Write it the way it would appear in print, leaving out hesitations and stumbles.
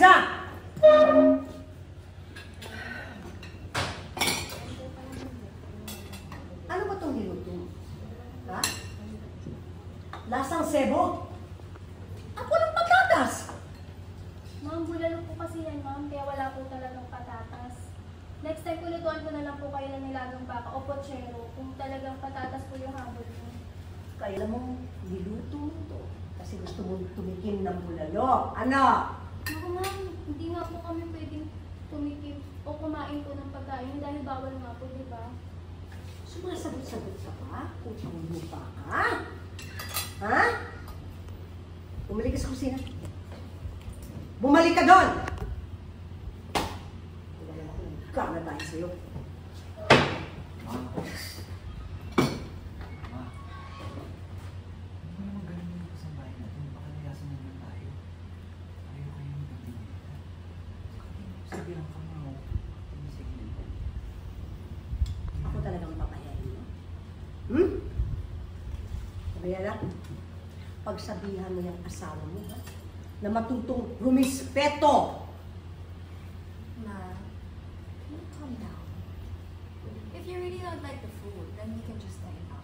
Liza! Ano ba itong niluto? Ha? Lasang sebo? At walang patatas! Ma'am, bulalo po kasi yan, ma'am. Kaya wala po talagang patatas. Next time, kulutuan ko na lang po kayo ng nilagang baka o pochero kung talagang patatas po yung habol mo. Kaya mo, niluto mo to. Kasi gusto mo tumikim ng bulalo. Ano? Ako, ma'am, hindi nga po kami pwedeng tumikim o kumain po ng pagkain dahil bawal nga po, di ba? Sumasagot-sagot ka pa? Utang lupa ka? Ha? Bumalik ka sa kusina. Bumalik ka doon! Wala akong gana dahil sa'yo. Ma. Ma. Hindi mo naman ganun yung kasambahay natin. Baka layasan naman tayo. Ayaw kayo magpagtingin. Sige lang ka, ma. Sige. Ako talagang papayain mo. Hmm? Gabriela, pagsabihan mo yung asawa mo, ha? Na matutong rumispeto. Ma, can you calm down? If you really don't like the food, then we can just let it out.